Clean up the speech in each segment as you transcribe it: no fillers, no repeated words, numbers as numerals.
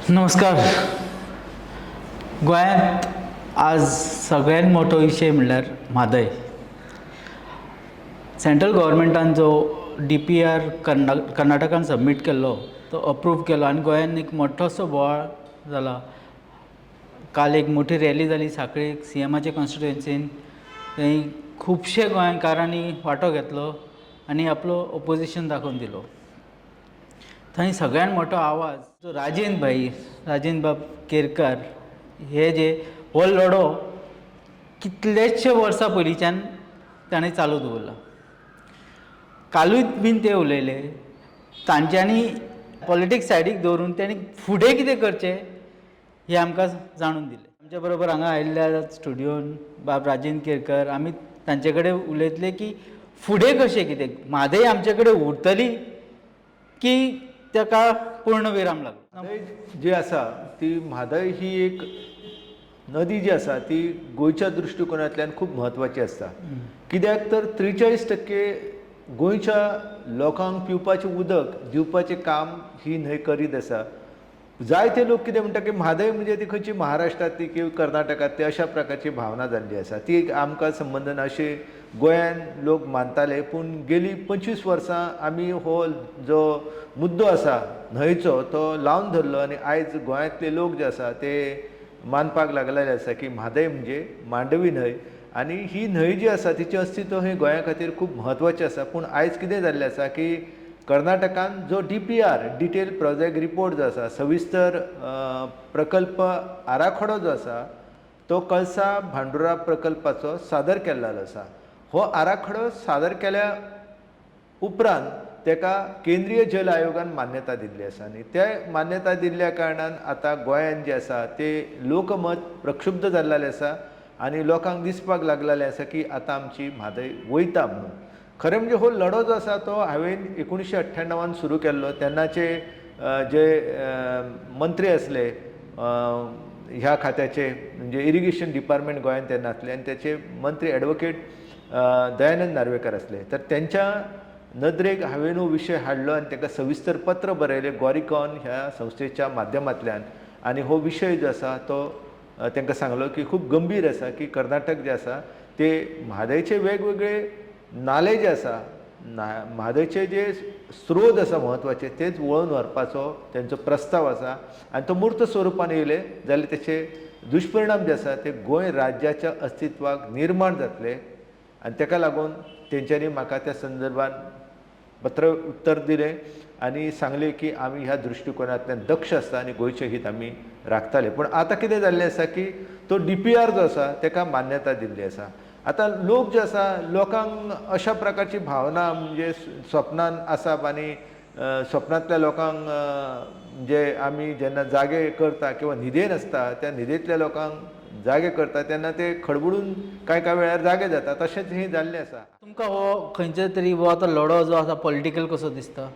नमस्कार. गोंयांत आज सगळ्यात मोठो विशय म्हणल्यार म्हादय. सेंट्रल गव्हर्मेंटान जो DPR कर्नाटकान सबमीट केल्लो तो अप्रूव केलो आनी गोंयांत एक मोठोसो बोवाळ जाला. काल एक मोठी रॅली जाली सांखळी CMाचे कॉन्स्टिट्युएन्सीन. थंय खुबशे गोंयकारांनी वांटो घेतलो आनी आपलो ओपोजिशन दाखोवन दिलो. थंय सगळ्यात मोठो आवाज जो राजेंद्र बाब केरकार हे हो लढो कितलेशे वर्सां पयलींच्यान ताणें चालू दवरला. कालूय बीन ते उलयले. तांच्यांनी पॉलिटिक्स सायडीक दवरून तेणी फुडें कितें करचें हें आमकां जाणून दिलें. आमच्या बरोबर हांगा आयिल्ल्या स्टुडियोन बाब राजेंद्र केरकर, आमी तांचे कडेन उलयतले की फुडें कशें कितें म्हादय आमचे कडेन उरतली की ताका पूर्ण विराम लागलो. म्हादय जी आसा ती म्हादय ही एक नदी जी आसा ती गोंयच्या दृश्टिकोनांतल्यान खूब म्हत्वाची आसता. कित्याक तर 43% गोंयच्या लोकांक पिवपाचें उदक दिवपाचें काम ही न्हंय करीत आसा. जायते लोक कितें म्हणटा की म्हादय म्हणजे ती खंयची महाराष्ट्रांतली किंवा कर्नाटकांतली अशा प्रकारची भावना जाल्ली आसा. ती एक आमकां संबंद ना अशें गोंयान लोक मानताले. पूण गेली 25 वर्सां आमी हो जो मुद्दो आसा न्हंयचो तो लावन धरलो आनी आयज गोंयांतले लोक जे आसा ते मानपाक लागलेले आसा की म्हादय म्हणजे मांडवी न्हंय. आनी ही न्हंय जी आसा तिचें अस्तित्व हें गोंया खातीर खूब म्हत्वाचें आसा. पूण आयज कितें जाल्लें आसा की कर्नाटकान जो DPR डिटेल प्रोजेक्ट रिपोर्ट जो आसा, सविस्तर प्रकल्प आराखडो जो आसा तो कळसा भांडुरा प्रकल्पाचो सादर केल्लो आसा. हो आराखडो सादर केल्या उपरांत तेका केंद्रीय जल आयोगान मान्यता दिल्ली आसा आनी त्या मान्यता दिल्ल्या कारणान आतां गोंयान जे आसा ते लोकमत प्रक्षुब्ध जाल्लेलें आसा आनी लोकांक दिसपाक लागलेलें आसा की आतां आमची म्हादय वयता म्हणून. खरें म्हणजे हो लढो जो आसा तो हांवें 1998 सुरू केल्लो. तेन्नाचे जे मंत्री आसले ह्या खात्याचे म्हणजे इरिगेशन डिपार्टमेंट गोंयांत तेन्ना आसले आनी त्याचे मंत्री एडवोकेट दयानंद नार्वेकर आसले. तर त्यांच्या नदरेक हांवें हो विशय हाडलो आनी ताका सविस्तर पत्र बरयलें गॉरिकॉन ह्या संस्थेच्या माध्यमांतल्यान. आनी हो विशय जो आसा तो तांकां सांगलो की खूब गंभीर आसा की कर्नाटक जे आसा ते म्हादयचे वेगवेगळे नाले जे आसा म्हादयचे जे स्रोत आसा म्हत्वाचे तेच वळोवन व्हरपाचो तेंचो प्रस्ताव आसा आनी तो मूर्त स्वरुपान येयले जाल्यार तेचे दुश्परिणाम जे आसा ते गोंय राज्याच्या अस्तित्वाक निर्माण जातले. आनी ताका लागून तेंच्यांनी म्हाका त्या संदर्भान पत्र उत्तर दिलें आनी सांगलें की आमी ह्या दृश्टिकोनांतल्यान दक्ष आसता आनी गोंयचें हित आमी राखताले. पूण आतां कितें जाल्लें आसा की तो DPR जो आसा ताका मान्यता दिल्ली आसा. आतां लोक जे आसा लोकांक अशा प्रकारची भावना म्हणजे स्वप्नान आसाप आनी स्वप्नांतल्या लोकांक म्हणजे आमी जेन्ना जागे करता किंवा न्हिदेन आसता त्या न्हिदेंतल्या लोकांक जागे करता तेन्ना ते खडबडून कांय वेळार जागे जाता. तशेंच हें जाल्लें आसा. तुमकां हो खंयचे तरी हो आतां लढो जो आसा पॉलिटिकल कसो दिसता?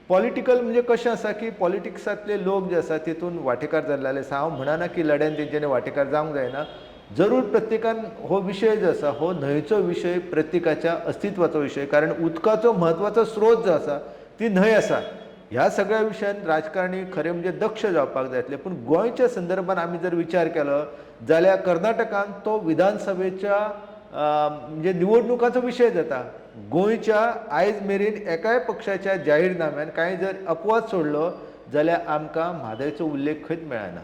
पॉलिटिकल म्हणजे कशें आसा की पॉलिटिक्सांतले लोक जे आसा तितून वांटेकार जाल्ले आसा. हांव म्हणना की लढ्यान तेंच्यांनी वांटेकार जावंक जायना. जरूर प्रत्येकान हो विशय जो आसा हो न्हंयचो विशय प्रत्येकाच्या अस्तित्वाचो विशय. कारण उदकाचो म्हत्वाचो स्रोत जो आसा ती न्हंय आसा. ह्या सगळ्या विशयान राजकारणी खरें म्हणजे दक्ष जावपाक जाय आसलें. पूण गोंयच्या संदर्भान आमी जर विचार केलो जाल्यार कर्नाटकान तो विधानसभेच्या म्हणजे निवडणुकाचो विशय जाता. गोंयच्या आयज मेरेन एकाय पक्षाच्या जाहीरनाम्यान कांय जर अपवाद सोडलो जाल्यार आमकां म्हादयचो उल्लेख खंयच मेळना.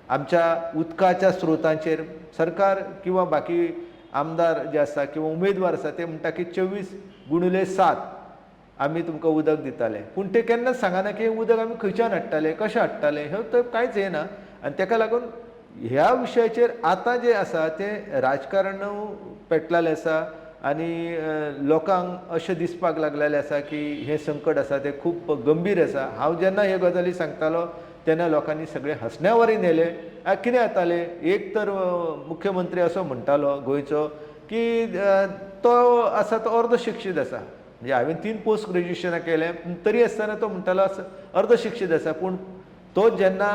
आमच्या उदकाच्या स्रोतांचेर सरकार किंवा बाकी आमदार जे आसा किंवा उमेदवार आसा ते म्हणटा की 24/7 आमी तुमकां उदक दिताले. पूण ते केन्नाच सांगना की हें उदक आमी खंयच्यान हाडटाले कशें हाडटाले हें तर कांयच येना. आनी ताका लागून ह्या विशयाचेर आतां जें आसा तें राजकारण पेटलेलें आसा आनी लोकांक अशें दिसपाक लागलेलें आसा की हें संकट आसा तें खूब गंभीर आसा. हांव जेन्ना ह्यो गजाली सांगतालो तेन्ना लोकांनी सगळे हसण्या वरी नेले. कितें जातालें एक तर मुख्यमंत्री असो म्हणटालो गोंयचो की तो आसा तो अर्द शिक्षीत आसा. म्हणजे हांवें 3 पोस्ट ग्रॅज्युएशनां केलें तरी आसतना तो म्हणटालो अर्द शिक्षीत आसा. पूण तो जेन्ना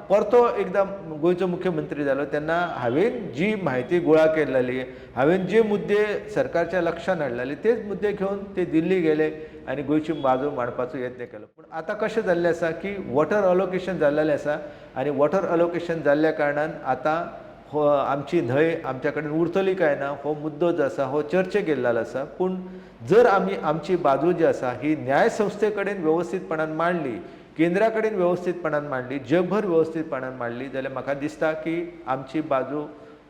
परतो एकदा गोंयचो मुख्यमंत्री जालो तेन्ना हांवें जी म्हायती गोळा केलेली, हांवें जे मुद्दे सरकारच्या लक्षांत हाडलेले तेच मुद्दे घेवन ते दिल्ली गेले आनी गोंयची बाजू मांडपाचो यत्न केलो. पूण आतां कशें जाल्लें आसा की वॉटर अलोकेशन जाल्लेलें आसा आनी वॉटर अलोकेशन जाल्ल्या कारणान आतां हो आमची न्हंय आमच्या कडेन उरतली काय ना हो मुद्दो जो आसा हो चर्चेक येयल्लो आसा. पूण जर आमी आमची बाजू जी आसा ही न्याय संस्थे कडेन वेवस्थीतपणान मांडली, केंद्रा कडेन वेवस्थीतपणान मांडली, जगभर वेवस्थीतपणान मांडली जाल्यार म्हाका दिसता की आमची बाजू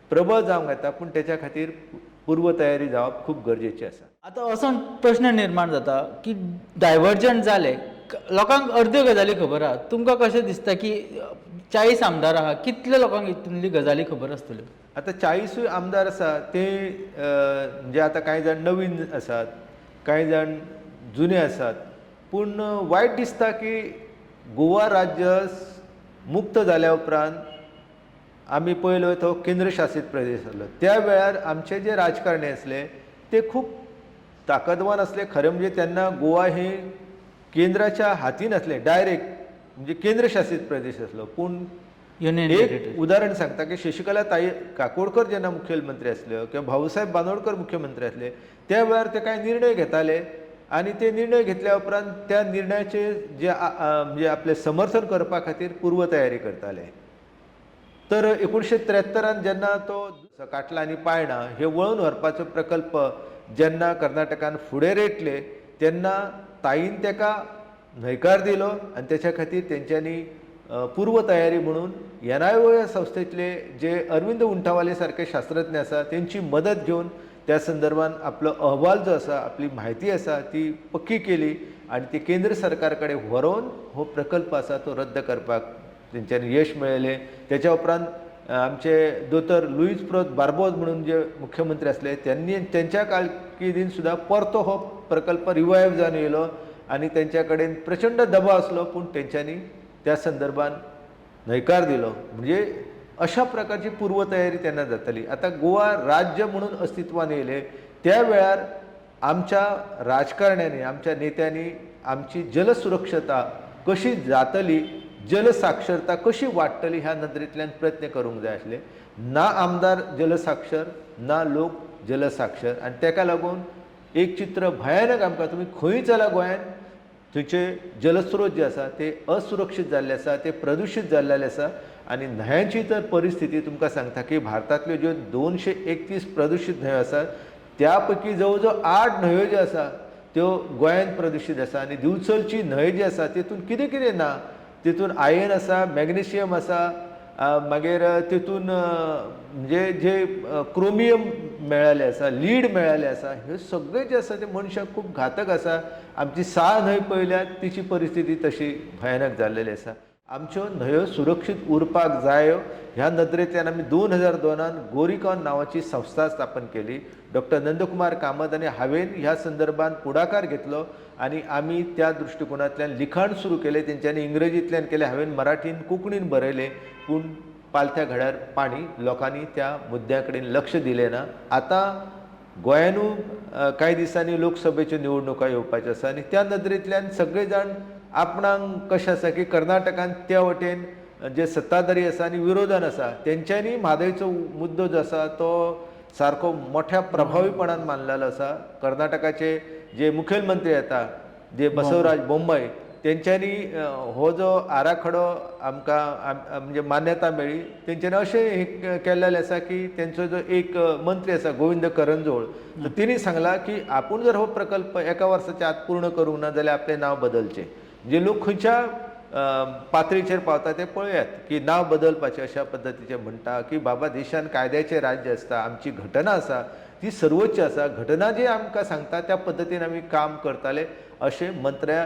प्रबळ जावंक येता. पूण तेच्या खातीर पूर्व तयारी जावप खूब गरजेची आसा. आतां असो प्रश्न निर्माण जाता की डायवर्जंट जाले, लोकांक अर्द्यो गजाली खबर आहा. तुमकां कशें दिसता की 40 आमदार आहा, कितल्या लोकांक हितूंतली गजाली खबर आसतल्यो? आतां 40 आमदार आसा ते म्हणजे आतां कांय जाण नवीन आसात, कांय जाण जुने आसात. पूण वायट दिसता की गोवा राज्य मुक्त जाल्या उपरांत आमी पयलो तो केंद्र शासीत प्रदेश आसलो. त्या वेळार आमचे जे राजकारणी आसले ते खूब ताकदवान असले. खरें म्हणजे तेन्ना गोवा हे केंद्राच्या हातीन आसले, डायरेक्ट म्हणजे केंद्र शासीत प्रदेश आसलो. पूण युनियन एक उदाहरण सांगता की शशिकला ताई काकोडकर जेन्ना मुख्यमंत्री आसल्यो किंवा भाऊसाहेब बांदोडकर मुख्यमंत्री आसले त्या वेळार ते कांय निर्णय घेताले आनी ते निर्णय घेतल्या उपरांत त्या निर्णयाचे जे म्हणजे आपले समर्थन करपा खातीर पूर्व तयारी करताले. तर 1973 जेन्ना तो काटला आनी पायणा हे वळून व्हरपाचो प्रकल्प जेन्ना कर्नाटकान फुडें रेटले तेन्ना ताईन तेका न्हयकार दिलो आनी तेच्या खातीर तेंच्यांनी पूर्व तयारी म्हणून NIOA संस्थेतले जे अरविंद उंटावाले सारखे शास्त्रज्ञ आसा तेंची मदत घेवन त्या संदर्भात आपलो अहवाल जो आसा, आपली म्हायती आसा ती पक्की केली आनी ती केंद्र सरकार कडेन व्हरोन हो प्रकल्प आसा तो रद्द करपाक तेंच्यांनी यश मेळयलें. तेच्या उपरांत आमचे दोतोर लुईस प्रोत बार्बोज म्हणून जे मुख्यमंत्री आसले त्यांनी त्यांच्या कारकिर्दीन सुद्दां परतो हो प्रकल्प रिवायव जावन येयलो आनी तेंच्या कडेन प्रचंड दबाव आसलो पूण तेंच्यांनी त्या संदर्भात न्हयकार दिलो. म्हणजे अशा प्रकारची पूर्व तयारी तेन्ना जाताली. आतां गोवा राज्य म्हणून अस्तित्वान येयले त्या वेळार आमच्या राजकारण्यांनी, आमच्या नेत्यांनी आमची जलसुरक्षता कशी जातली, जलसाक्षरता कशी वाडटली ह्या नदरेंतल्यान प्रयत्न करूंक जाय आसले. ना आमदार जलसाक्षर ना लोक जलसाक्षर आनी तेका लागून एक चित्र भयानक आमकां तुमी खंय चला गोंयांत थंयचे जलस्रोत जे आसा ते असुरक्षीत जाल्ले आसा, ते प्रदूशीत जाल्ले आसा आनी न्हंयांची तर परिस्थिती तुमकां सांगता की भारतांतल्यो ज्यो 231 प्रदूशीत न्हंयो आसात त्या पैकी जवळ जवळ 8 न्हंयो ज्यो आसा त्यो गोंयांत प्रदूशीत आसा आनी दिवचलची न्हंय जी आसा तितून कितें कितें ना, तितून आयर्न आसा, मॅग्नेशियम आसा, मागीर तितून म्हणजे जे क्रोमियम मेळ्ळेलें आसा, लीड मेळ्ळेलें आसा, हे सगळे जे आसा ते मनशाक खूब घातक आसा. आमची साळ न्हंय पळयल्यार तिची परिस्थिती तशी भयानक जाल्लेली आसा. आमच्यो न्हंयो सुरक्षीत उरपाक जायो ह्या नदरेंतल्यान आमी 2002 गोरीकॉन नांवाची संस्था स्थापन केली. डॉक्टर नंदकुमार कामत आनी हांवें ह्या संदर्भात पुढाकार घेतलो आनी आमी त्या दृश्टिकोनांतल्यान लिखाण सुरू केलें. तेंच्यांनी इंग्रजींतल्यान केलें, हांवें मराठीन कोंकणीन बरयलें. पूण पालथ्या घड्यार पाणी लोकांनी त्या मुद्द्या कडेन लक्ष दिलें ना. आतां गोंयानूय कांय दिसांनी लोकसभेच्यो निवडणुका येवपाच्यो आसा आनी त्या नदरेंतल्यान सगळे जाण आपणाक कशें आसा की कर्नाटकांत त्या वटेन जे सत्ताधारी आसा आनी विरोधान आसा तेंच्यांनी म्हादयचो मुद्दो जो आसा तो सारको मोठ्या प्रभावीपणान मानलेलो आसा. कर्नाटकाचे जे मुखेलमंत्री येता जे बसवराज बोम्मय तेंच्यांनी हो जो आराखडो आमकां म्हणजे मान्यता मेळ्ळी. तेंच्यांनी अशें केल्लेलें आसा की तेंचो जो एक मंत्री आसा गोविंद करंजोळ तर तिणी सांगलां की आपूण जर हो प्रकल्प एका वर्साच्या आत पूर्ण करूंक ना जाल्यार आपलें नांव बदलचें. जे लोक खंयच्या पातळीचेर पावता ते पळयात की नांव बदलपाचें अशा पद्दतीचें म्हणटा की बाबा देशान कायद्याचें राज्य आसता, आमची घटना आसा ती सर्वोच्च आसा, घटना जी आमकां सांगता त्या पद्दतीन आमी काम करताले अशें मंत्र्या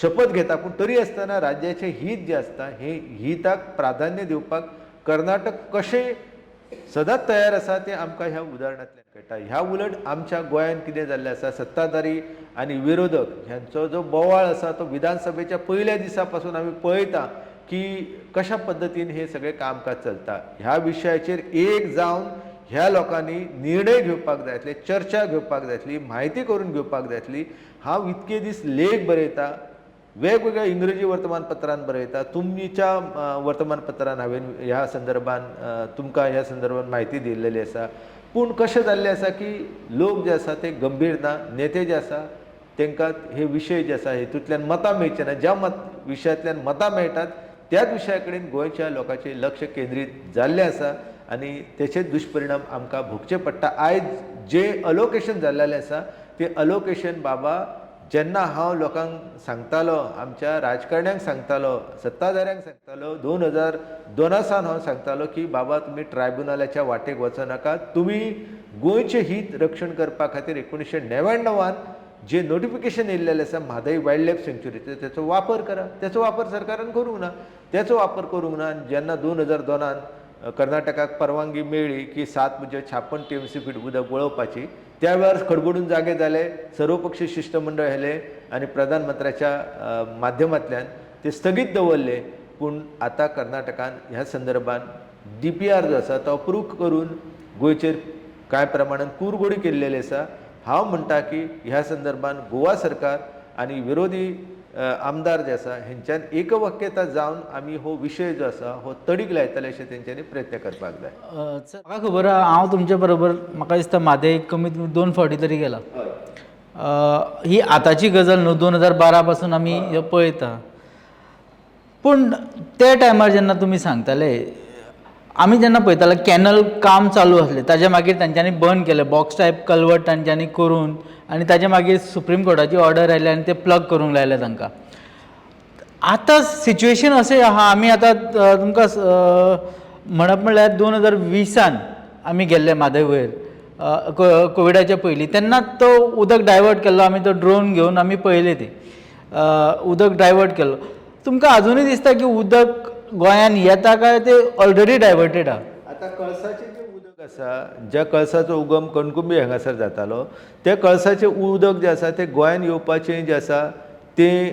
शपथ घेता. पूण तरी आसतना राज्याचें हित जें आसता हे हिताक प्राधान्य दिवपाक कर्नाटक कशें सदांच तयार आसा तें आमकां ह्या उदाहरणांतल्यान कळटा. ह्या उलट आमच्या गोंयांत कितें जाल्लें आसा, सत्ताधारी आनी विरोधक ह्यांचो जो बोवाळ आसा तो विधानसभेच्या पयल्या दिसा पासून आमी पळयता की कशा पद्दतीन हे सगळें कामकाज चलता. ह्या विशयाचेर एक जावन ह्या लोकांनी निर्णय घेवपाक जाय आसले, चर्चा घेवपाक जाय आसली, म्हायती करून घेवपाक जाय आसली. हांव इतके दीस लेख बरयता वेगवेगळ्या इंग्रजी वर्तमानपत्रांत बरयता, तुमच्या वर्तमानपत्रांत हांवें ह्या संदर्भान तुमकां ह्या संदर्भात म्हायती दिल्लेली आसा. पूण कशें जाल्लें आसा की लोक जे आसा ते गंभीर ना, नेते जे आसा तांकां हे विशय जे आसा हेतूंतल्यान मतां मेळचे ना. ज्या विशयांतल्यान मतां मेळटात त्याच विशया कडेन गोंयच्या लोकांचें लक्ष केंद्रीत जाल्लें आसा आनी तेचे दुश्परिणाम आमकां भोगचे पडटा. आयज जे अलोकेशन जाल्लेलें आसा तें अलोकेशन बाबा जेन्ना हांव लोकांक सांगतालो, आमच्या राजकारण्यांक सांगतालो, सत्ताधाऱ्यांक सांगतालो, 2002 सावन हांव सांगतालो की बाबा तुमी ट्रायब्युनलाच्या वाटेक वचो नाका, तुमी गोंयचें हित रक्षण करपा खातीर 1999 जे नोटिफिकेशन येयल्लेलें आसा म्हादय वायल्ड लायफ सँच्युरीचो तेचो वापर करा. तेचो वापर सरकारान करूंक ना. तेचो वापर करूंक ना. जेन्ना 2002 कर्नाटकाक परवानगी मेळ्ळी की 7.56 TMC फीट उदक वळोवपाची, त्या वेळार खडबडून जागे जाले, सर्वपक्षीय शिष्टमंडळ येयलें आनी प्रधानमंत्र्याच्या माध्यमांतल्यान ते स्थगीत दवरले. पूण आतां कर्नाटकान ह्या संदर्भान DPR जो आसा तो अप्रूव करून गोंयचेर कांय प्रमाणान कुरघोडी केल्लेली आसा. हांव म्हणटा की ह्या संदर्भान गोवा सरकार आनी विरोधी आमदार जे आसा हेंच्यान एकवाक्यता जावन आमी हो विशय जो आसा हो तडीक लायतले अशें तेंच्यांनी प्रयत्न करपाक जाय. सर म्हाका खबर आहा, हांव तुमच्या बरोबर म्हाका दिसता म्हादय कमीत कमी 2 फावटी तरी गेला. ही आतांची गजाल न्हू, 2012 पासून आमी ह्यो पळयता. पूण ते टायमार जेन्ना तुमी सांगताले, आमी जेन्ना पळयताले कॅनल काम चालू आसलें, ताच्या मागीर तांच्यांनी बंद केलें, बॉक्स टायप कल्वर्ट तांच्यांनी करून, आनी ताच्या मागीर सुप्रीम कोर्टाची ऑर्डर आयली आनी ते प्लग करूंक लायले तांकां. आतां सिच्युएशन अशें आहा, आमी आतां तुमकां म्हणप म्हणल्यार 2020 आमी गेल्ले म्हादय वयर कोविडाच्या पयलीं, तेन्ना तो उदक डायवर्ट केल्लो, आमी तो ड्रोन घेवन आमी पळयले ते उदक डायवर्ट केल्लो. तुमकां अजुनूय दिसता की उदक गोंयान येता काय ते ऑलरेडी डायवर्टेड आहा? आतां कळसाचें जें उदक आसा, ज्या कळसाचो उगम कणकुंबी हांगासर जातालो, त्या कळसाचें उदक जें आसा तें गोंयान येवपाचें जें आसा तें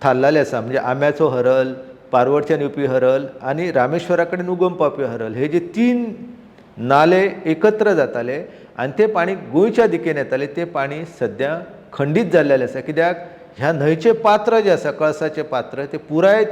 थारलेलें आसा. म्हणजे आंब्याचो हरल, पारवडच्यान येवपी हरल आनी रामेश्वरा कडेन उगम पावपी हरल, हे जे 3 नाले एकत्र जाताले आनी तें पाणी गोंयच्या दिकेन येतालें. तें पाणी सद्या खंडीत जाल्लेलें आसा. कित्याक ह्या न्हंयचें पात्र जें आसा, कळसाचें पात्र, तें पुराय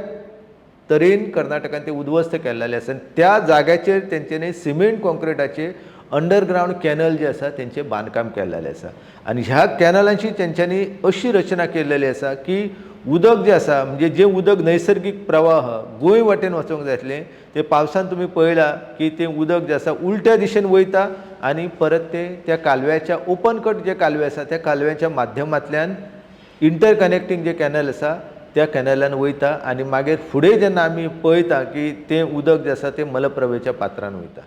तरेन कर्नाटकान तें उद्ध्वस्त केल्लेलें आसा. त्या जाग्याचेर तेंच्यांनी सिमेंट कॉन्क्रिटाचें अंडरग्रावंड कॅनल जे आसा तेंचें बांदकाम केल्लेलें आसा. आनी ह्या कॅनलांची तेंच्यांनी अशी रचना केल्लेली आसा की उदक जें आसा, म्हणजे जें उदक नैसर्गीक प्रवाह गोंय वाटेन वचोंक जाय आसलें, तें पावसान तुमी पळयलां की तें उदक जें आसा उलट्या दिशेन वयता आनी परत तें त्या कालव्याच्या ओपन कट जे कालवे आसा त्या कालव्याच्या माध्यमांतल्यान इंटरकनेक्टींग जे कॅनल आसा त्या कॅनलान वयता आनी मागीर फुडें जेन्ना आमी पळयता की तें उदक जें आसा तें मलप्रभेच्या पात्रान वयता.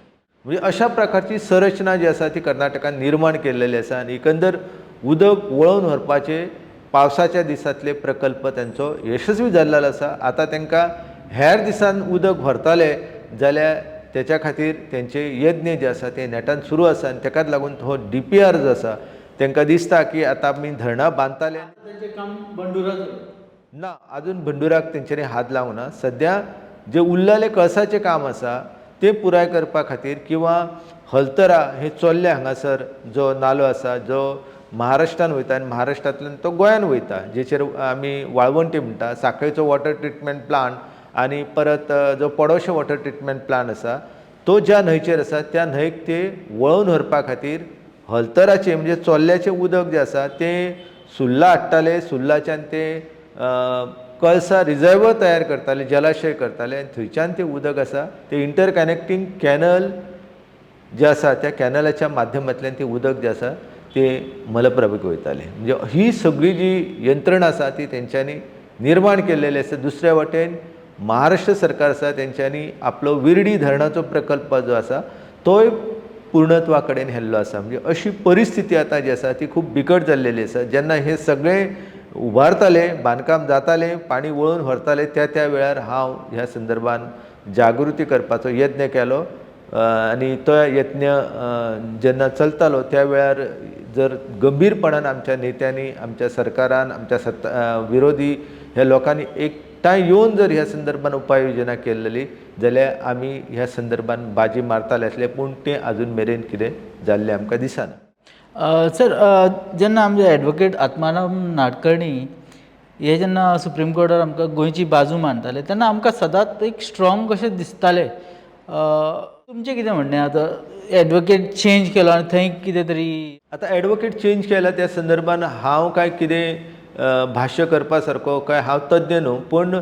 म्हणजे अशा प्रकारची संरचना जी आसा ती कर्नाटकान निर्माण केल्लेली आसा. आनी एकंदर उदक वळोवन व्हरपाचे पावसाच्या दिसांतले प्रकल्प तांचो यशस्वी जाल्लो आसा. आतां तांकां हेर दिसान उदक व्हरताले जाल्यार त्याच्या खातीर तेंचे यत्न जे आसा ते नेटान सुरू आसा. आनी ताकाच लागून हो DPR जो आसा तांकां दिसता की आतां आमी धरणां बांदताले. तेंचें काम बंडुराक ना, अजून बंडुराक तेंच्यांनी हात लावंक ना. सद्या जे उरलेलें कळसाचें काम आसा तें पुराय करपा खातीर किंवा हलतरा हे चोल्ले हांगासर जो नालो आसा जो महाराष्ट्रान वयता आनी महाराष्ट्रांतल्यान तो गोंयान वयता, जेचेर आमी वाळवंटी म्हणटा, सांखळेचो वॉटर ट्रिटमेंट प्लांट आनी परत जो पडोशे वॉटर ट्रिटमेंट प्लांट आसा तो ज्या न्हंयचेर आसा त्या न्हंयक ते वळोवन व्हरपा खातीर हलतराचें म्हणजे चोल्ल्याचें उदक जें आसा तें सुर्ला हाडटाले, सुर्लाच्यान ते कळसा रिजर्वर तयार करताले, जलाशय करताले आनी थंयच्यान तें उदक आसा तें इंटरकनेक्टींग कॅनल जे आसा त्या कॅनलाच्या माध्यमांतल्यान तें उदक जें आसा तें मलप्रभेक वयतालें. म्हणजे ही सगळी जी यंत्रणा आसा ती तेंच्यांनी निर्माण केल्लेली आसा. दुसऱ्या वटेन महाराष्ट्र सरकार आसा तेंच्यांनी आपलो विर्डी धरणाचो प्रकल्प जो आसा तोय पूर्णत्वा कडेन हेल्लो आसा. म्हणजे अशी परिस्थिती आतां जी आसा ती खूब बिकट जाल्लेली आसा. जेन्ना हे सगळें उबारताले, बांदकाम जातालें, पाणी वळोवन व्हरताले त्या वेळार हांव ह्या संदर्भान जागृती करपाचो यत्न केलो आनी तो यत्न जेन्ना चलतालो त्या वेळार जर गंभीरपणान आमच्या नेत्यांनी, आमच्या सरकारान, आमच्या विरोधी ह्या लोकांनी एकठांय येवन जर ह्या संदर्भान उपाय योजना केल्ली जाल्यार आमी ह्या संदर्भान बाजी मारताले आसले. पूण तें अजून मेरेन कितें जाल्लें आमकां दिसना. सर जेन्ना आमचे एडवोकेट आत्माराम नाडकर्णी हे जेन्ना सुप्रीम कोर्टार आमकां गोंयची बाजू मांडटाले तेन्ना आमकां सदांच एक स्ट्रॉंग कशें दिसतालें. तुमचें कितें म्हणणें आतां एडवोकेट चेंज केलो आनी थंय कितें तरी आता ॲडवोकेट चेंज केला त्या संदर्भान हांव काय कितें भाष्य करपा सारको काय हांव तज्ञ न्हू, पूण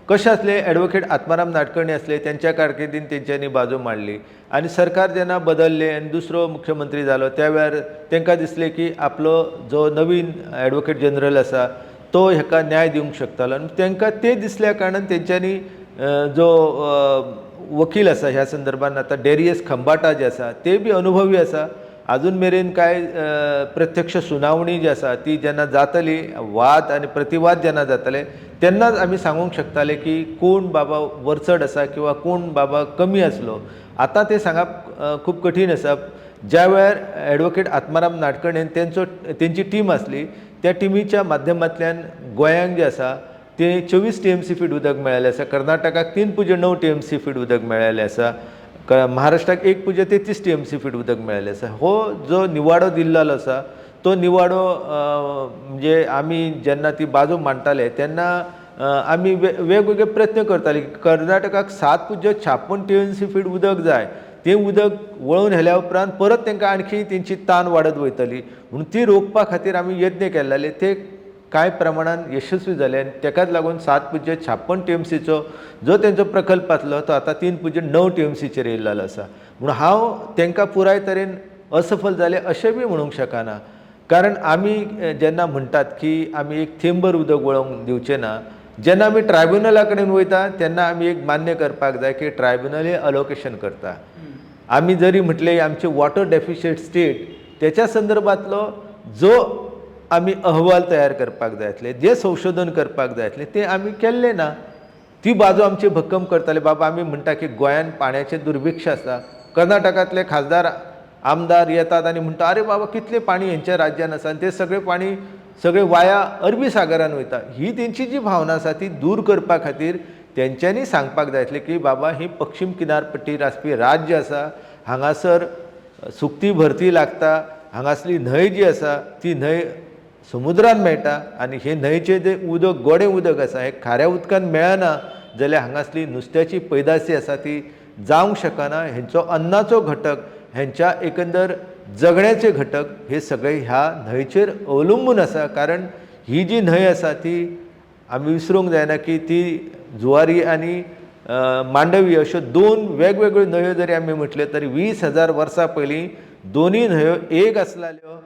कशें आसलें ॲडवोकेट आत्माराम नाडकर्णी आसले, त्यांच्या कारकिर्दीन तेंच्यांनी बाजू मांडली आनी सरकार जेन्ना बदललें आनी दुसरो मुख्यमंत्री जालो त्या वेळार तांकां दिसलें की आपलो जो नवीन ॲडवोकेट जनरल आसा तो हेका न्याय दिवंक शकतालो आनी तांकां तें दिसल्या कारणान तेंच्यांनी जो वकील आसा ह्या संदर्भान आतां डेरियस खंबाटा जे आसा ते बी अनुभवी आसा. अजून मेरेन काय प्रत्यक्ष सुनावणी जी आसा ती जेन्ना जातली, वाद आनी प्रतिवाद जेन्ना जातले तेन्नाच आमी सांगूंक शकताले की कोण बाबा वरचड आसा किंवा कोण बाबा कमी आसलो. आतां तें सांगप खूब कठीण आसा. ज्या वेळार ॲडवोकेट आत्माराम नाडकर्णीन तेंची टीम आसली त्या टिमीच्या माध्यमांतल्यान गोंयांक जे आसा ते 24 TMC फीट उदक मेळ्ळेलें आसा, कर्नाटकाक 3.9 TMC फीट उदक मेळ्ळेलें आसा, महाराष्ट्राक 1.33 TMC फीट उदक मेळ्ळेलें आसा. हो जो निवाडो दिल्लो आसा तो निवाडो म्हणजे आमी जेन्ना ती बाजू मांडटाले तेन्ना आमी वेगवेगळे प्रयत्न करताले. कर्नाटकाक 7.56 TMC फीट उदक जाय, तें उदक वळून व्हेल्या उपरांत परत तांकां आणखी तेंची तान वाडत वयतली म्हणून ती रोखपा खातीर आमी यत्न केल्ले. ते कांय प्रमाणान यशस्वी जाले आनी ताकाच लागून 7.56 TMCचो जो तेंचो प्रकल्प आसलो तो आतां 3.9 TMCचेर येयल्लो आसा. म्हणून हांव तांकां पुराय तरेन असफल जाले अशें बी म्हणूंक शकना. कारण आमी जेन्ना म्हणटात की आमी एक थेंबर उदक वळोवंक दिवचें ना, जेन्ना आमी ट्रायब्युनला कडेन वयता तेन्ना आमी एक मान्य करपाक जाय की ट्रायब्युनल हें अलोकेशन करता. आमी जरी म्हटलें आमचे वॉटर डेफिशियंट स्टेट त्याच्या संदर्भातलो जो आमी अहवाल तयार करपाक जाय आसले, जे संशोधन करपाक जाय आसलें तें आमी केल्लें ना. ती बाजू आमची भक्कम करताले. बाबा आमी म्हणटा की गोंयान पाण्याचें दुर्भिक्ष आसा, कर्नाटकांतले खासदार आमदार येतात आनी म्हणटा अरे बाबा कितलें पाणी हेंच्या राज्यान आसा आनी तें सगळें पाणी सगळें वाया अरबी सागरान वयता. ही तेंची जी भावना आसा ती दूर करपा खातीर तेंच्यांनी सांगपाक जाय आसलें की बाबा ही पश्चिम किनारपट्टीर आसपी राज्य आसा, हांगासर सुकती भरती लागता, हांगासली न्हंय जी आसा ती न्हंय समुद्रान मेळटा आनी हे न्हंयचें जें उदक गोडें उदक आसा हें खाऱ्या उदकान मेळना जाल्यार हांगासली नुस्त्याची पैदाशी आसा ती जावंक शकना. हेंचो अन्नाचो घटक, हेंच्या एकंदर जगण्याचे घटक हे सगळे ह्या न्हंयचेर अवलंबून आसा. कारण ही जी न्हंय आसा ती आमी विसरूंक जायना की ती जुवारी आनी मांडवी अश्यो दोन वेगवेगळ्यो न्हंयो जरी आमी म्हटल्यो तरी 20,000 वर्सां पयलीं दोनूय न्हंयो एक आसलेल्यो.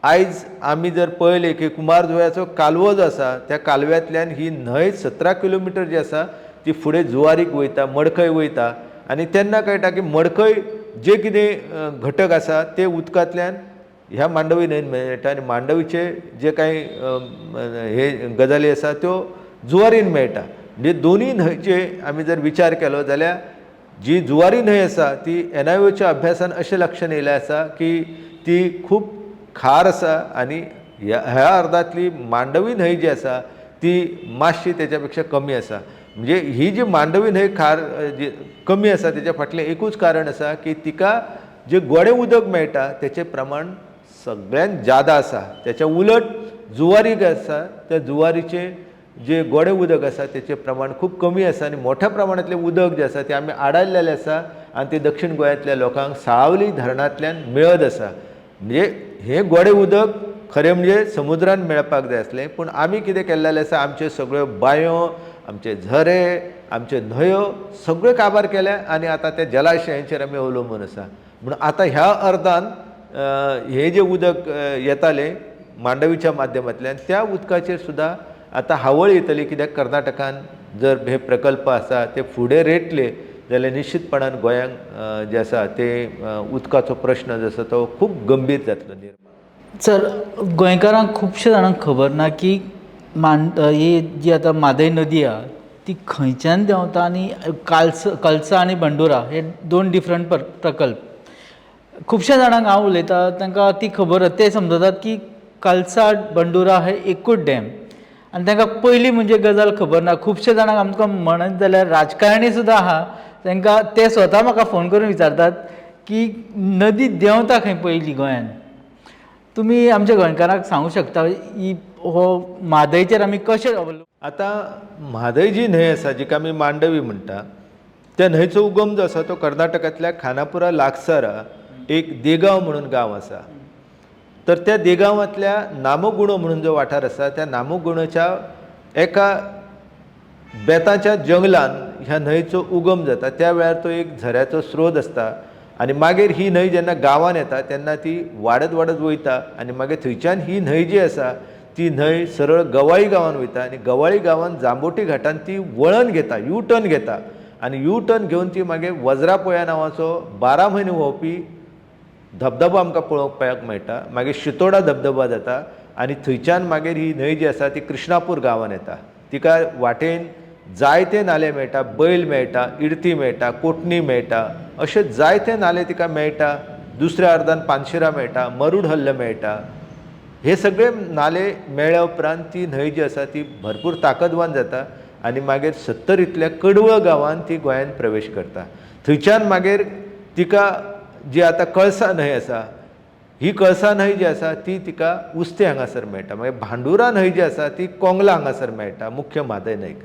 आयज आमी जर पळयलें की कुमारजुव्याचो कालवो जो आसा त्या कालव्यांतल्यान ही न्हंय 17 किलोमिटर जी आसा ती फुडें जुवारीक वयता, मडकय वयता आनी तेन्ना कळटा की मडकय जे कितें घटक आसा ते उदकांतल्यान ह्या मांडवी न्हंयेन मेळटा आनी मांडवीचे जे कांय हे गजाली आसा त्यो जुवारीन मेळटा. म्हणजे दोनूय न्हंयचे आमी जर विचार केलो जाल्यार जी जुवारी न्हंय आसा ती NIOच्या अभ्यासान अशें लक्षान येयलें आसा की ती खूब खार आसा आनी ह्या अर्दांतली मांडवी न्हंय जी आसा ती मातशी तेच्या पेक्षा कमी आसा. म्हणजे ही जी मांडवी न्हंय खार जी कमी आसा तेच्या फाटलें एकूच कारण आसा की तिका जे गोडें उदक मेळटा तेचें प्रमाण सगळ्यांत ज्यादा आसा. त्याच्या उलट जुवारीक आसा त्या जुवारीचें जे गोडें उदक आसा तेचें प्रमाण खूब कमी आसा आनी मोठ्या प्रमाणांतलें उदक जें आसा तें आमी आडायल्लेलें आसा आनी तें दक्षिण गोंयांतल्या लोकांक सावली धरणांतल्यान मेळत आसा. म्हणजे हें गोडें उदक खरें म्हणजे समुद्रान मेळपाक जाय आसलें, पूण आमी कितें केल्लेलें आसा आमच्यो सगळ्यो बांयो, आमचे झरे, आमच्यो न्हंयो सगळ्यो काबार केल्या आनी आतां त्या जलाशयांचेर आमी अवलंबून आसा. म्हणून आतां ह्या अर्दान हें जें उदक येतालें मांडवीच्या माध्यमांतल्यान त्या उदकाचेर सुद्दां आतां हावळ येतली. कित्याक कर्नाटकान जर हे प्रकल्प आसा ते फुडें रेटले जाल्यार निश्चितपणान गोंयांक जे आसा ते उदकाचो प्रश्न जो आसा तो खूब गंभीर जातलो निर्माण. सर, गोंयकारांक खुबशे जाणांक खबर ना की ही जी आतां म्हादय नदी आहा ती खंयच्यान देंवता आनी कलसा आनी बंडोरा हे दोन डिफरंट प्रकल्प. खुबशे जाणांक हांव उलयतां तांकां ती खबर, ते समजतात की कलसा बंडोरा हे एकूच डॅम आनी तांकां पयलीं म्हणजे गजाल खबर ना. खुबशे जाणांक आमकां म्हणत जाल्यार राजकारणी सुद्दां आहा तांकां ते स्वता म्हाका फोन करून विचारतात की नदी देंवता खंय पयलीं गोंयान. तुमी आमच्या गोंयकारांक सांगूं शकता ही हो म्हादयचेर आमी कशें आता म्हादय जी न्हंय आसा जिका आमी मांडवी म्हणटा त्या न्हंयचो उगम जो आसा तो कर्नाटकांतल्या खानापुरा लागसार एक देगांव म्हणून गांव आसा. तर त्या देगांवांतल्या नामगुणो म्हणून जो वाठार आसा त्या नामगुणोच्या एका बेताच्या जंगलान ह्या न्हंयचो उगम जाता. त्या वेळार तो एक झऱ्याचो स्रोत आसता आनी मागीर ही न्हंय जेन्ना गांवांत येता तेन्ना ती वाडत वाडत वयता आनी मागीर थंयच्यान ही न्हंय जी आसा ती न्हंय सरळ गवाळी गांवांत वयता आनी गवाळी गांवांत जांबोटी घाटान ती वळण घेता, यू टर्न घेता आनी यू टर्न घेवन ती मागीर वज्रापोया नांवाचो 12 म्हयने व्हांवपी धबधबो आमकां पळोवपाक मेळटा. मागीर शितोडा धबधबो जाता आनी थंयच्यान मागीर ही न्हंय जी आसा ती कृष्णापूर गांवांत येता. तिका वाटेन जायते नाले मेळटा, बैल मेळटा, इडती मेळटा, कोटणी मेळटा, अशे जायते नाले तिका मेळटा. दुसऱ्या अर्दान पानशिरा मेळटा, मरूड हल्ल मेळटा. हे सगळे नाले मेळ्ळ्या उपरांत ती न्हंय जी आसा ती भरपूर ताकदवान जाता आनी मागीर 70 इतल्या कडवळ गांवांत ती गोंयांत प्रवेश करता. थंयच्यान मागीर तिका जी आतां कळसा न्हंय आसा ही कळसा न्हंय जी आसा ती तिका उस्ते हांगासर मेळटा. मागीर भांडुरा न्हंय जी आसा ती कोंगला हांगासर मेळटा मुख्य म्हादय न्हंयक.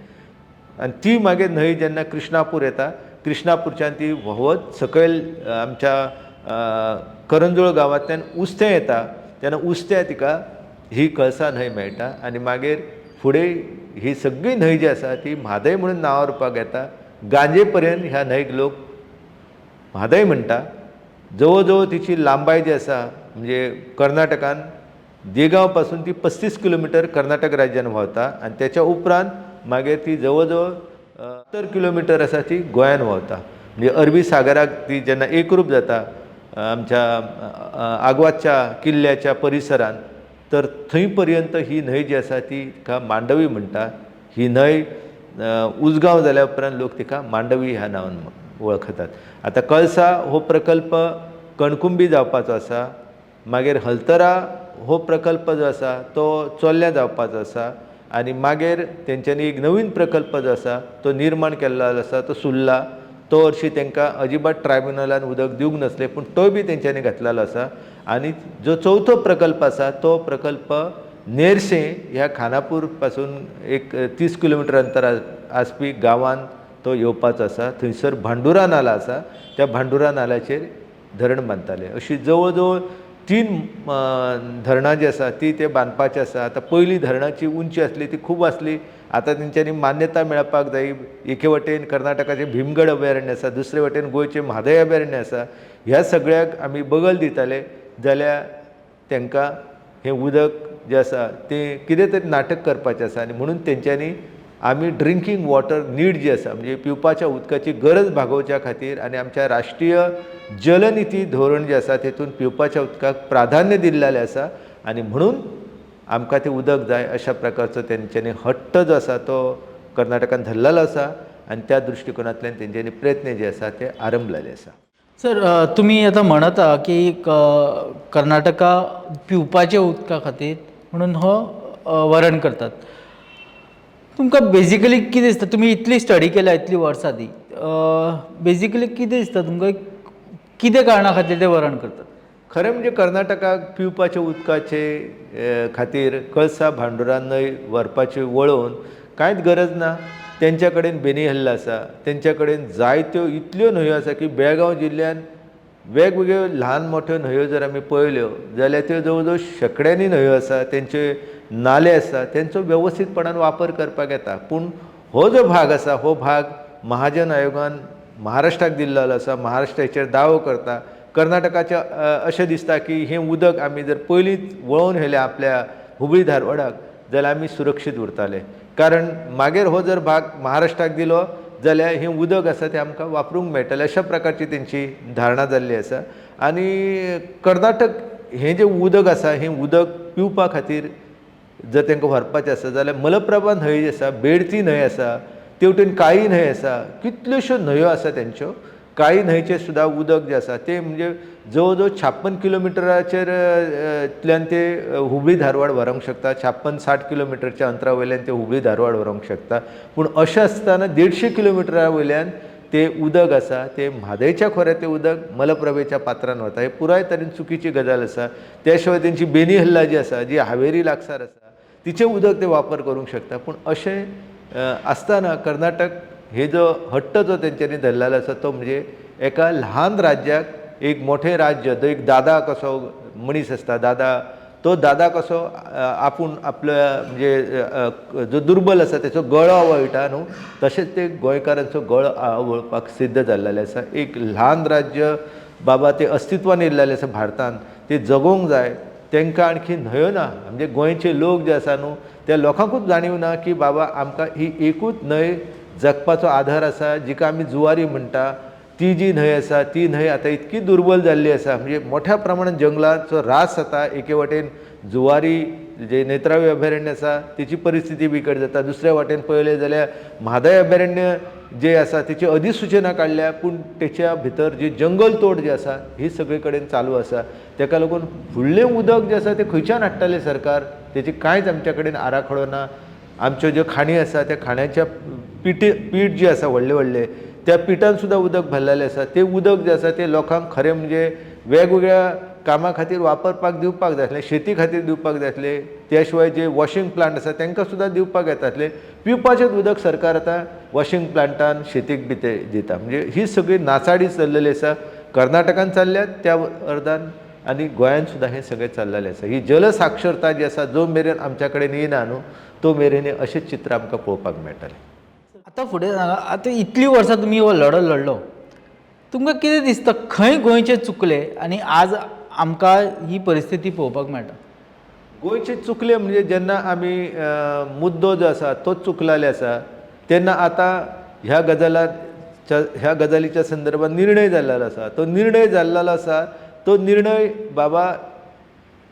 आनी ती मागीर न्हंय जेन्ना कृष्णापूर येता कृष्णापूरच्यान ती व्हांवत सकयल आमच्या करंजोळ गांवांतल्यान उस्तें येता तेन्ना उस्त्या तिका ही कळसा न्हंय मेळटा आनी मागीर फुडें ही सगळी न्हंय जी आसा ती म्हादय म्हणून नांवार रुपाक येता. गांजे पर्यंत ह्या न्हंयक लोक म्हादय म्हणटा. जवळ जवळ तिची लांबाय जी आसा म्हणजे कर्नाटकान देगांव पासून ती 35 किलोमिटर कर्नाटक राज्यान व्हांवता आनी त्याच्या उपरांत मागीर ती जवळ जवळ 70 किलोमिटर आसा ती गोंयान व्हांवता. म्हणजे अरबी सागराक ती जेन्ना एकरूप जाता आमच्या आग्वादच्या किल्ल्याच्या परिसरांत तर थंय पर्यंत ही न्हंय जी आसा ती तिका मांडवी म्हणटा. ही न्हंय उजगांव जाल्या उपरांत लोक तिका मांडवी ह्या नांवान वळखतात. आतां कळसा हो प्रकल्प कणकुंबी जावपाचो आसा. मागीर हलतरा हो प्रकल्प जो आसा तो चोल्ल्या जावपाचो आसा आनी मागीर तेंच्यांनी एक नवीन प्रकल्प जो आसा तो निर्माण केल्लो आसा तो सुर्ला. तो वर्शी तांकां अजिबात ट्रायब्युनलान उदक दिवंक नासलें पूण तोय बी तेंच्यांनी घातलेलो आसा. आनी जो चवथो प्रकल्प आसा तो प्रकल्प नेर्से ह्या खानापूर पासून एक 30 किलोमिटर अंतरार आसपी गांवांत तो येवपाचो आसा. थंयसर भांडुरा नाला आसा. त्या भांडुरा नाल्याचेर धरण बांदताले. अशी जवळ जवळ 3 धरणां जी आसा ती ते बांदपाचे आसा. आतां पयलीं धरणाची उंची आसली ती खूब आसली. आतां तेंच्यांनी मान्यता मेळपाक जाय. एके वटेन कर्नाटकाचें भीमगड अभयारण्य आसा, दुसरे वटेन गोंयचें म्हादय अभयारण्य आसा. ह्या सगळ्याक आमी बगल दिताले जाल्यार तांकां हें उदक जें आसा तें कितें तरी नाटक करपाचें आसा आनी म्हणून तेंच्यांनी आमी ड्रिंकींग वॉटर नीड जी आसा म्हणजे पिवपाच्या उदकाची गरज भागोवच्या खातीर आनी आमच्या राष्ट्रीय जलनिती धोरण जें आसा तेतून पिवपाच्या उदकाक प्राधान्य दिल्लेलें आसा आनी म्हणून आमकां तें उदक जाय अशा प्रकारचो तेंच्यांनी हट्ट जो आसा तो कर्नाटकान धरलेलो आसा आनी त्या दृश्टिकोनांतल्यान तेंच्यांनी प्रयत्न जे आसा ते आरंभलेले आसा. सर तुमी आतां म्हणता की कर्नाटका पिवपाच्या उदका खातीर म्हणून हो वरण करतात. तुमकां बेजिकली कितें दिसता तुमी इतली स्टडी केल्या इतली वर्सां दी बेजिकली कितें दिसता तुमकां कितें कारणां खातीर ते वरण करतात? खरें म्हणजे कर्नाटकाक पिवपाच्या उदकाचे खातीर कळसा भांडुरा न्हंय व्हरपाची वळोवन कांयच गरज ना. तेंच्या कडेन बेनीहल्ला आसा. तेंच्या कडेन जायत्यो इतल्यो न्हंयो आसा की बेळगांव जिल्ल्यान वेगवेगळ्यो ल्हान मोठ्यो न्हंयो जर आमी पळयल्यो जाल्यार त्यो जवळ जवळ शेकड्यांनी न्हंयो आसा. तेंचे नाले आसा तेंचो वेवस्थीतपणान वापर करपाक येता. पूण हो जो भाग आसा हो भाग महाजन आयोगान महाराष्ट्राक दिल्लो आसा. महाराष्ट्र हेचेर दावो करता. कर्नाटकाच्या अशें दिसता की हें उदक आमी जर पयलींच वळोवन व्हेलें आपल्या हुबळी धारवाडाक जाल्यार आमी सुरक्षीत उरताले. कारण मागीर हो जर भाग महाराष्ट्राक दिलो जाल्यार हें उदक आसा तें आमकां वापरूंक मेळटलें अशा प्रकारची तेंची धारणा जाल्ली आसा. आनी कर्नाटक हें जें उदक आसा हें उदक पिवपा खातीर जर तांकां व्हरपाचें आसा जाल्यार मलप्रभा न्हंय जी आसा, बेडती न्हंय आसा, तेवटेन काळी न्हंय आसा, कितल्योश्यो न्हंयो आसा तेंच्यो. काळी न्हंयचें सुद्दां उदक जें आसा तें म्हणजे जवळ जवळ 56 किलोमिटराचेरतल्यान ते हुबळी धारवाड व्हरूंक शकता. 56-60 किलोमिटरच्या अंतरा वयल्यान ते हुबळी धारवाड व्हरूंक शकता. पूण अशें आसतना 150 किलोमिटरा वयल्यान तें उदक आसा तें म्हादयच्या खोऱ्या तें उदक मलप्रभेच्या पात्रान वता. हे पुराय तरेन चुकीची गजाल आसा. त्या शिवाय तेंची बेनी हल्ला जी आसा, जी हावेरी लागसार आसा, तिचें उदक ते वापर करूंक शकता. पूण अशें आसतना कर्नाटक हे जो हट्ट जो तेंच्यांनी धरलेलो आसा तो म्हणजे एका ल्हान राज्याक एक मोठें राज्य, तो एक दादा कसो मनीस आसता, दादा, तो दादा कसो आपूण आपल्या म्हणजे जो दुर्बल आसा तेचो गळो आवळटा न्हू, तशेंच ते गोंयकारांचो गळो आवळपाक सिद्ध जाल्लेले आसा. एक ल्हान राज्य बाबा ते अस्तित्वान येयल्लेले आसा भारतांत, ते जगोवंक जाय. तांकां आणखी न्हंयो ना. म्हणजे गोंयचे लोक जे आसा न्हू, त्या लोकांकूच जाणीव ना की बाबा आमकां ही एकूच न्हंय जगपाचो आधार आसा, जिका आमी जुवारी म्हणटा. ती जी न्हंय आसा ती न्हंय आतां इतकी दुर्बल जाल्ली आसा, म्हणजे मोठ्या प्रमाणात जंगलाचो रास जाता. एके वटेन जुवारी जे नेत्रावळी अभयारण्य आसा तेची परिस्थिती बिकट जाता. दुसऱ्या वाटेन पळयलें जाल्यार म्हादय अभयारण्य जे आसा तेची अधिसुचना काडल्या, पूण तेच्या भितर जी जंगल तोड जी आसा ही सगळे कडेन चालू आसा. ताका लागून फुडलें उदक जें आसा तें खंयच्यान हाडटलें सरकार, तेची कांयच आमच्या कडेन आराखडो ना. आमच्यो ज्यो खाणी आसा त्या खाण्याच्या पीठ जी आसा व्हडले व्हडले, त्या पिठान सुद्दां उदक भरलेलें आसा. तें उदक जें आसा तें लोकांक खरें म्हणजे वेगवेगळ्या कामा खातीर वापरपाक दिवपाक जाय आसलें, शेती खातीर दिवपाक जाय आसलें. त्या शिवाय जे वॉशिंग प्लांट आसा तांकां सुद्दां दिवपाक येता आसलें. पिवपाचेंच उदक सरकार आतां वॉशिंग प्लांटान शेतीक बी ते दिता. म्हणजे ही सगळी नाचाडी चल्लेली आसा. कर्नाटकान चल्ल्यात त्या अर्दान आनी गोंयांत सुद्दां हें सगळें चल्लेलें आसा. ही जलसाक्षरता जी आसा जो मेरेन आमच्या कडेन येना न्हू, तो मेरेन अशेंच चित्र आमकां पळोवपाक मेळटलें. आतां फुडें सांगा, आतां इतलीं वर्सां तुमी हो लढो लडलो, तुमकां कितें दिसता खंय गोंयचें चुकलें आनी आज आमकां ही परिस्थिती पळोवपाक मेळटा? गोंयचे चुकले म्हणजे जेन्ना आमी मुद्दो जो आसा तोच चुकलेले आसा, तेन्ना आतां ह्या गजालीच्या संदर्भात निर्णय जाल्लो आसा. तो निर्णय जाल्लो आसा, तो निर्णय बाबा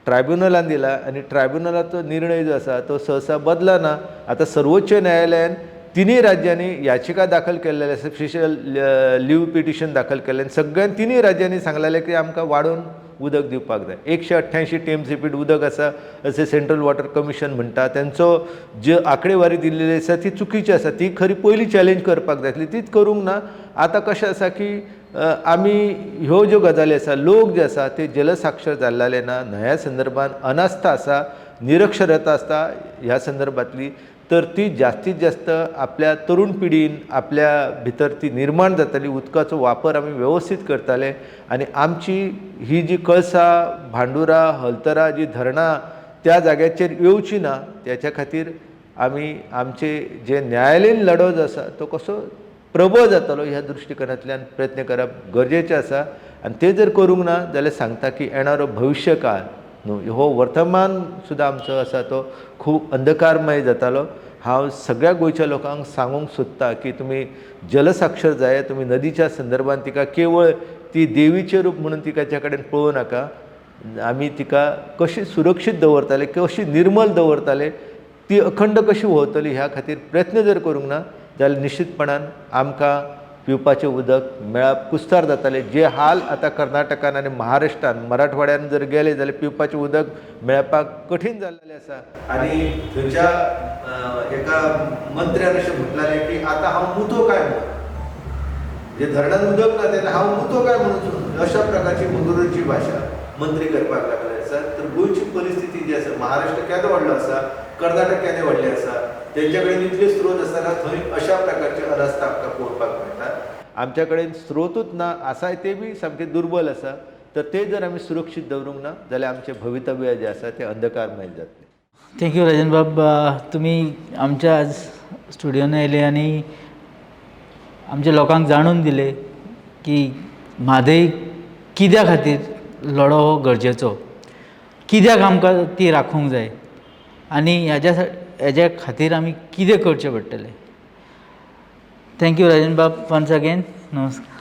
ट्रायब्युनलान दिला आनी ट्रायब्युनलाचो निर्णय जो आसा तो सहसा बदलना. आतां सर्वोच्च न्यायालयान तिनूय राज्यांनी याचिका दाखल केल्लेले आसा, स्पेशल लीव पिटिशन दाखल केल्लें. सगळ्यान तिनूय राज्यांनी सांगलेलें की आमकां वाडोवन उदक दिवपाक जाय. 188 टीएमसीपी उदक आसा अशें सेंट्रल वॉटर कमिशन म्हणटा. तांचो जी आंकडेवारी दिल्ली आसा ती चुकीची आसा. ती खरी पयली चॅलेंज करपाक जाय आसली, तीच करूंक ना. आतां कशें आसा की आमी ह्यो ज्यो गजाली आसा, लोक जे आसा ते जलसाक्षर जाल्लेले ना. न्हंया संदर्भात अनास्था आसा, निरक्षरता आसता ह्या संदर्भातली. तर ती जास्तीत जास्त आपल्या तरुण पिढीन आपल्या भितर ती निर्माण जाताली. उदकाचो वापर आमी वेवस्थीत करताले आनी आमची ही जी कळसां, भांडुरा, हलतरा जी धरणां त्या जाग्याचेर येवची ना, त्याच्या खातीर आमी आमचे जे न्यायालयीन लढो जो आसा तो कसो प्रबळ जातलो ह्या दृश्टिकोनांतल्यान प्रयत्न करप गरजेचें आसा. आनी तें जर करूंक ना जाल्यार सांगता की येणारो भविश्यकाळ न्हू, हो वर्तमान सुद्दां आमचो आसा तो खूब अंधकारमय जातालो. हांव सगळ्या गोंयच्या लोकांक सांगूंक सोदता की तुमी जलसाक्षर जाय. तुमी नदीच्या संदर्भात तिका केवळ ती देवीचें रूप म्हणून तिच्या कडेन पळोवं नाका. आमी तिका कशी सुरक्षीत दवरताले, कशी निर्मल दवरताले, ती अखंड कशी व्हांवतली ह्या खातीर प्रयत्न जर करूंक ना जाल्यार निश्चितपणान आमकां पिवपाचें उदक मेळप कुस्तार जातालें. जे हाल आतां कर्नाटकान आनी महाराष्ट्रान, मराठवाड्यान जर गेले जाल्यार पिवपाचें उदक मेळपाक कठीण जाल्लें आसा. आनी थंयच्या एका मंत्र्यान अशें म्हटलेलें की आतां हांव मुतो काय म्हणून, जे धरणान उदक ना तेन्ना हांव मुतो काय म्हणून, अशा प्रकारची मंगरुळची भाशा मंत्री करपाक लागले आसा. तर गोंयची परिस्थिती जी आसा, महाराष्ट्र केदो व्हडलो आसा, कर्नाटक केदें व्हडलें आसा, तेंच्या कडेन इतले स्त्रोत आसतना थंय अशा प्रकारचे अनास्था आमकां पळोवपाक मेळटा. आमच्या कडेन स्त्रोतूच ना, आसाय ते बी सामके दुर्बल आसा. तर ते जर आमी सुरक्षीत दवरूंक ना जाल्यार आमचें भवितव्य जें आसा तें अंधकारमय जातलें. थँक्यू राजन बाब, तुमी आमच्या आज स्टुडियोन आयले आनी आमच्या लोकांक जाणून दिले की म्हादय कित्या खातीर लढो हो गरजेचो, कित्याक आमकां ती राखूंक जाय आनी हेज्या खातीर आमी कितें करचें पडटलें. थँक्यू राजन बाब वन्स अगेन. नमस्कार.